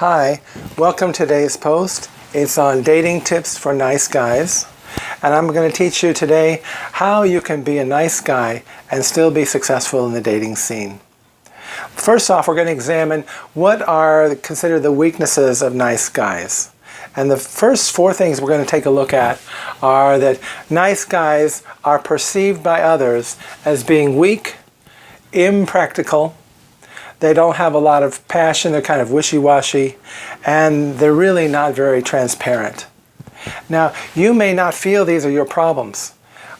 Hi, welcome to today's post. It's on dating tips for nice guys. And I'm going to teach you today how you can be a nice guy and still be successful in the dating scene. First off, we're going to examine what are considered the weaknesses of nice guys. And the first four things we're going to take a look at are that nice guys are perceived by others as being weak, impractical. They don't have a lot of passion, they're kind of wishy-washy, and they're really not very transparent. Now, you may not feel these are your problems.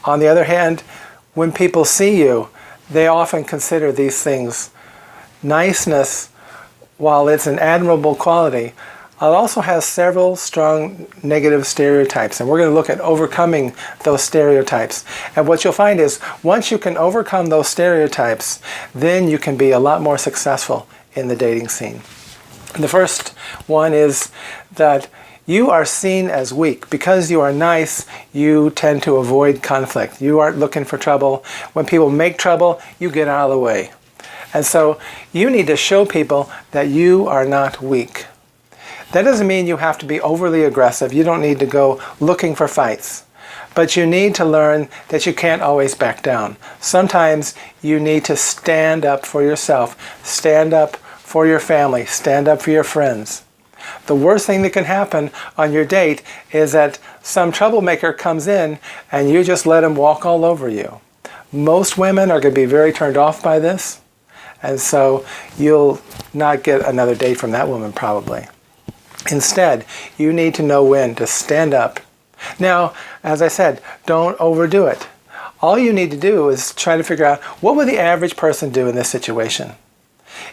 On the other hand, when people see you, they often consider these things. Niceness, while it's an admirable quality, it also has several strong negative stereotypes, and we're going to look at overcoming those stereotypes. And what you'll find is, once you can overcome those stereotypes, then you can be a lot more successful in the dating scene. The first one is that you are seen as weak. Because you are nice, you tend to avoid conflict. You aren't looking for trouble. When people make trouble, you get out of the way. And so you need to show people that you are not weak. That doesn't mean you have to be overly aggressive. You don't need to go looking for fights. But you need to learn that you can't always back down. Sometimes you need to stand up for yourself, stand up for your family, stand up for your friends. The worst thing that can happen on your date is that some troublemaker comes in and you just let him walk all over you. Most women are going to be very turned off by this, and so you'll not get another date from that woman probably. Instead, you need to know when to stand up. Now, as I said, don't overdo it. All you need to do is try to figure out what would the average person do in this situation.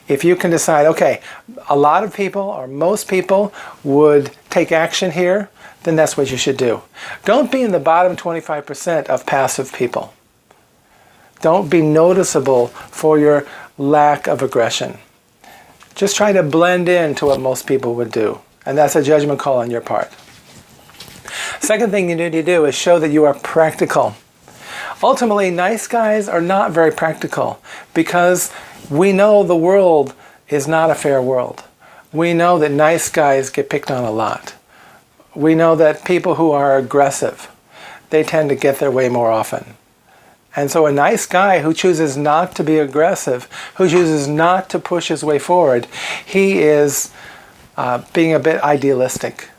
If you can decide, okay, a lot of people or most people would take action here, then that's what you should do. Don't be in the bottom 25% of passive people. Don't be noticeable for your lack of aggression. Just try to blend into what most people would do. And that's a judgment call on your part. Second thing you need to do is show that you are practical. Ultimately, nice guys are not very practical because we know the world is not a fair world. We know that nice guys get picked on a lot. We know that people who are aggressive, they tend to get their way more often. And so a nice guy who chooses not to be aggressive, who chooses not to push his way forward, he is being a bit idealistic.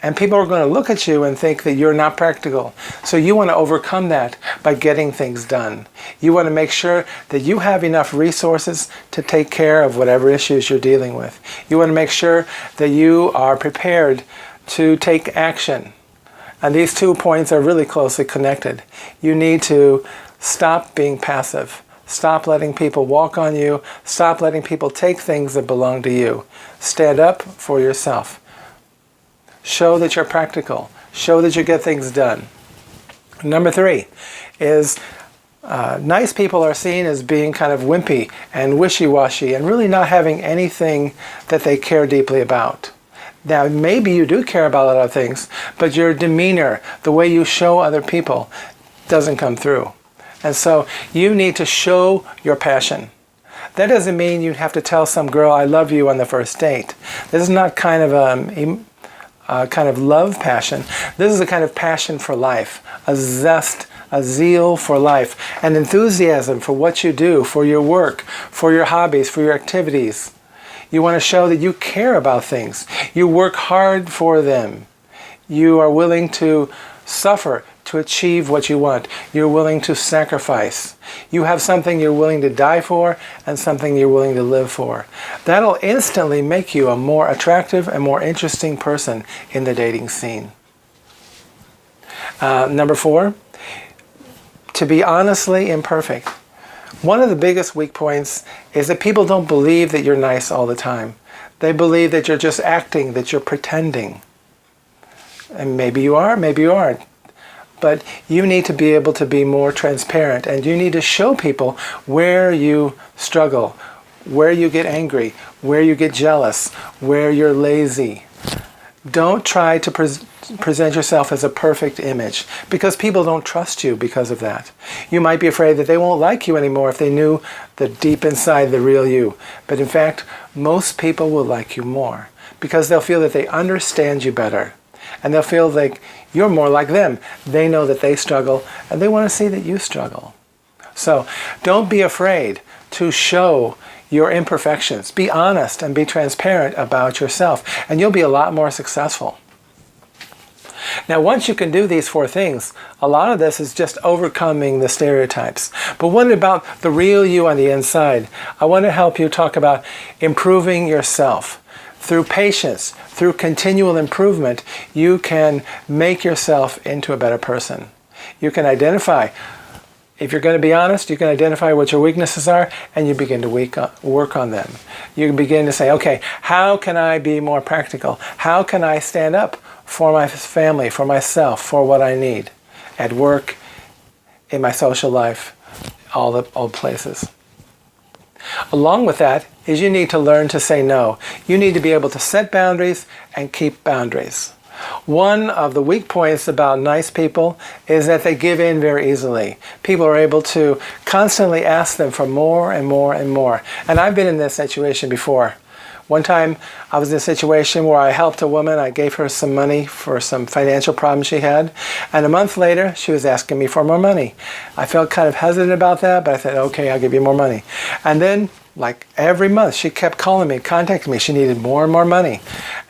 And people are going to look at you and think that you're not practical. So you want to overcome that by getting things done. You want to make sure that you have enough resources to take care of whatever issues you're dealing with. You want to make sure that you are prepared to take action. And these 2 points are really closely connected. You need to stop being passive. Stop letting people walk on you. Stop letting people take things that belong to you. Stand up for yourself. Show that you're practical. Show that you get things done. Number 3 is nice people are seen as being kind of wimpy and wishy-washy and really not having anything that they care deeply about. Now, maybe you do care about a lot of things, but your demeanor, the way you show other people, doesn't come through. And so you need to show your passion. That doesn't mean you have to tell some girl, I love you on the first date. This is not kind of love passion. This is a kind of passion for life, a zest, a zeal for life, an enthusiasm for what you do, for your work, for your hobbies, for your activities. You want to show that you care about things. You work hard for them. You are willing to suffer to achieve what you want. You're willing to sacrifice. You have something you're willing to die for and something you're willing to live for. That'll instantly make you a more attractive and more interesting person in the dating scene. Number 4, to be honestly imperfect. One of the biggest weak points is that people don't believe that you're nice all the time. They believe that you're just acting, that you're pretending. And maybe you are, maybe you aren't. But you need to be able to be more transparent, and you need to show people where you struggle, where you get angry, where you get jealous, where you're lazy. Don't try to present yourself as a perfect image, because people don't trust you because of that. You might be afraid that they won't like you anymore if they knew the deep inside the real you. But in fact, most people will like you more because they'll feel that they understand you better. And they'll feel like you're more like them. They know that they struggle and they want to see that you struggle. So don't be afraid to show your imperfections. Be honest and be transparent about yourself, and you'll be a lot more successful. Now, once you can do these 4 things, a lot of this is just overcoming the stereotypes. But what about the real you on the inside? I want to help you talk about improving yourself. Through patience, through continual improvement, you can make yourself into a better person. You can identify. If you're going to be honest, you can identify what your weaknesses are, and you begin to work on them. You can begin to say, okay, how can I be more practical? How can I stand up for my family, for myself, for what I need at work, in my social life, all places. Along with that is you need to learn to say no. You need to be able to set boundaries and keep boundaries. One of the weak points about nice people is that they give in very easily. People are able to constantly ask them for more and more and more. And I've been in this situation before. One time I was in a situation where I helped a woman. I gave her some money for some financial problems she had. And a month later, she was asking me for more money. I felt kind of hesitant about that, but I said, okay, I'll give you more money. And then, like every month, she kept calling me, contacting me. She needed more and more money.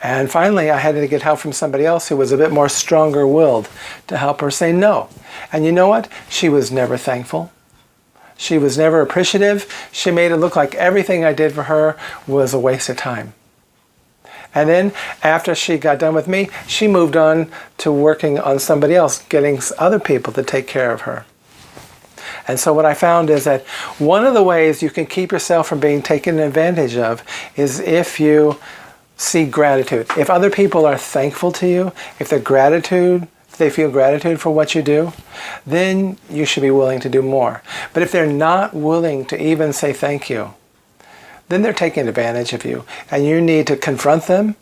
And finally, I had to get help from somebody else who was a bit more stronger-willed to help her say no. And you know what? She was never thankful. She was never appreciative. She made it look like everything I did for her was a waste of time. And then, after she got done with me, she moved on to working on somebody else, getting other people to take care of her. And so what I found is that one of the ways you can keep yourself from being taken advantage of is if you see gratitude. If other people are thankful to you, if they feel gratitude for what you do, then you should be willing to do more. But if they're not willing to even say thank you, then they're taking advantage of you. And you need to confront them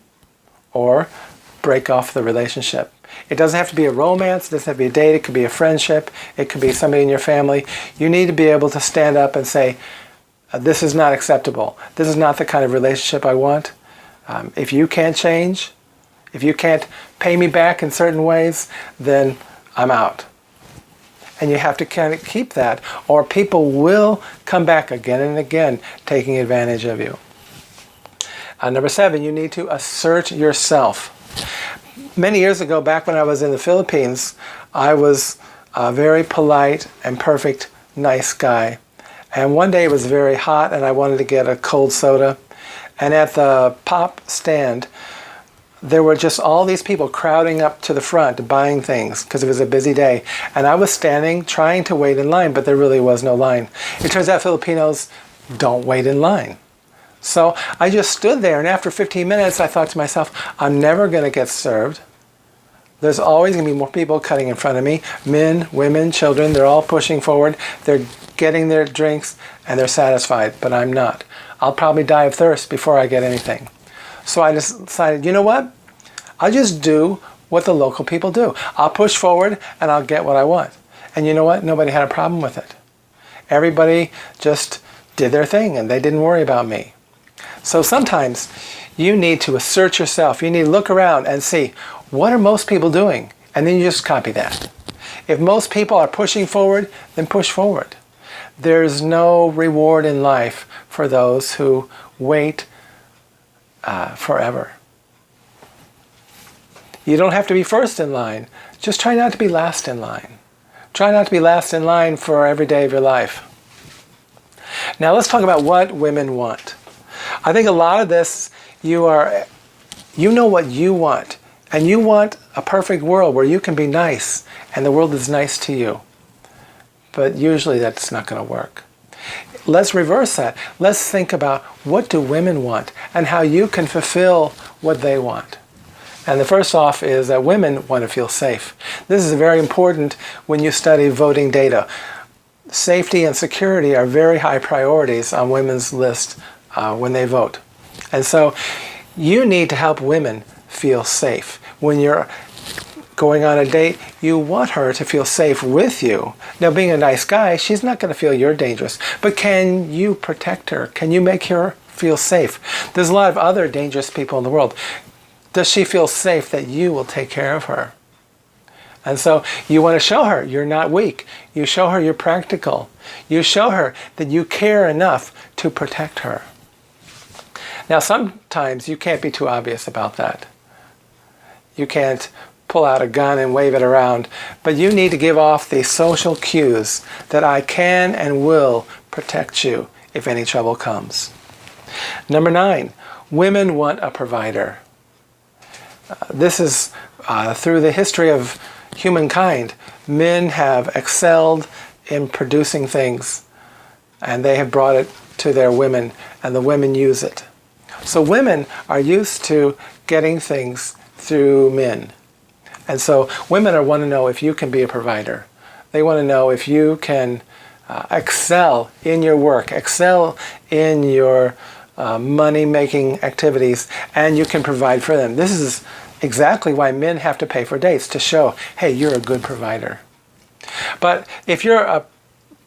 or break off the relationship. It doesn't have to be a romance, it doesn't have to be a date, it could be a friendship, it could be somebody in your family. You need to be able to stand up and say, this is not acceptable. This is not the kind of relationship I want. If you can't change, if you can't pay me back in certain ways, then I'm out. And you have to kind of keep that, or people will come back again and again taking advantage of you. Number 7, you need to assert yourself. Many years ago, back when I was in the Philippines, I was a very polite and perfect, nice guy. And one day it was very hot and I wanted to get a cold soda. And at the pop stand, there were just all these people crowding up to the front buying things because it was a busy day. And I was standing trying to wait in line, but there really was no line. It turns out Filipinos don't wait in line. So I just stood there, and after 15 minutes I thought to myself, I'm never going to get served. There's always going to be more people cutting in front of me. Men, women, children, they're all pushing forward. They're getting their drinks and they're satisfied, but I'm not. I'll probably die of thirst before I get anything. So I decided, you know what? I'll just do what the local people do. I'll push forward and I'll get what I want. And you know what? Nobody had a problem with it. Everybody just did their thing and they didn't worry about me. So sometimes you need to assert yourself. You need to look around and see, what are most people doing? And then you just copy that. If most people are pushing forward, then push forward. There's no reward in life for those who wait forever. You don't have to be first in line. Just try not to be last in line. Try not to be last in line for every day of your life. Now let's talk about what women want. I think a lot of this, you know what you want. And you want a perfect world where you can be nice and the world is nice to you. But usually that's not going to work. Let's reverse that. Let's think about, what do women want and how you can fulfill what they want. And the first off is that women want to feel safe. This is very important when you study voting data. Safety and security are very high priorities on women's list when they vote. And so you need to help women feel safe. When you're going on a date, you want her to feel safe with you. Now, being a nice guy, she's not going to feel you're dangerous, but can you protect her? Can you make her feel safe? There's a lot of other dangerous people in the world. Does she feel safe that you will take care of her? And so you want to show her you're not weak. You show her you're practical. You show her that you care enough to protect her. Now, sometimes you can't be too obvious about that. You can't pull out a gun and wave it around, but you need to give off the social cues that I can and will protect you if any trouble comes. Number 9, women want a provider. This is through the history of humankind. Men have excelled in producing things, and they have brought it to their women, and the women use it. So women are used to getting things through men. And so women want to know if you can be a provider. They want to know if you can excel in your work, excel in your money-making activities, and you can provide for them. This is exactly why men have to pay for dates, to show, hey, you're a good provider. But if you're a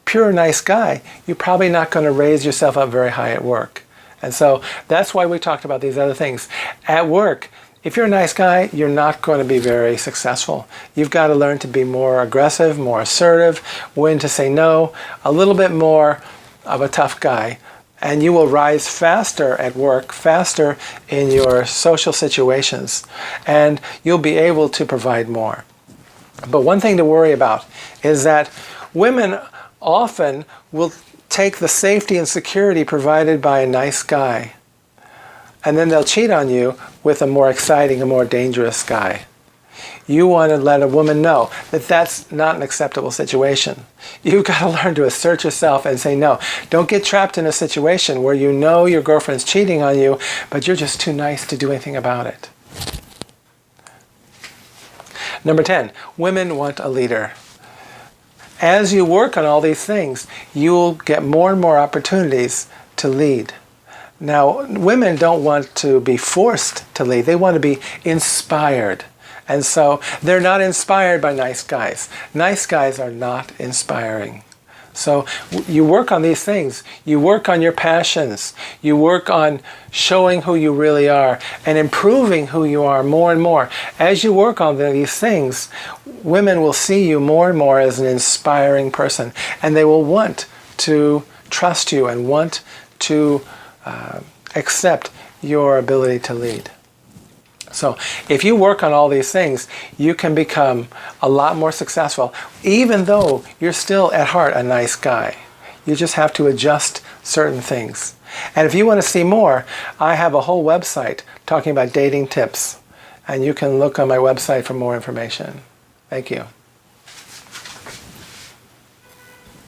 pure nice guy, you're probably not going to raise yourself up very high at work. And so that's why we talked about these other things. At work, if you're a nice guy, you're not going to be very successful. You've got to learn to be more aggressive, more assertive, when to say no, a little bit more of a tough guy. And you will rise faster at work, faster in your social situations, and you'll be able to provide more. But one thing to worry about is that women often will take the safety and security provided by a nice guy, and then they'll cheat on you with a more exciting, a more dangerous guy. You want to let a woman know that that's not an acceptable situation. You've got to learn to assert yourself and say no. Don't get trapped in a situation where you know your girlfriend's cheating on you, but you're just too nice to do anything about it. Number 10, women want a leader. As you work on all these things, you'll get more and more opportunities to lead. Now, women don't want to be forced to lead. They want to be inspired. And so they're not inspired by nice guys. Nice guys are not inspiring. So you work on these things. You work on your passions. You work on showing who you really are and improving who you are more and more. As you work on these things, women will see you more and more as an inspiring person, and they will want to trust you and want to accept your ability to lead. So if you work on all these things, you can become a lot more successful, even though you're still at heart a nice guy. You just have to adjust certain things. And if you want to see more, I have a whole website talking about dating tips, and you can look on my website for more information. Thank you.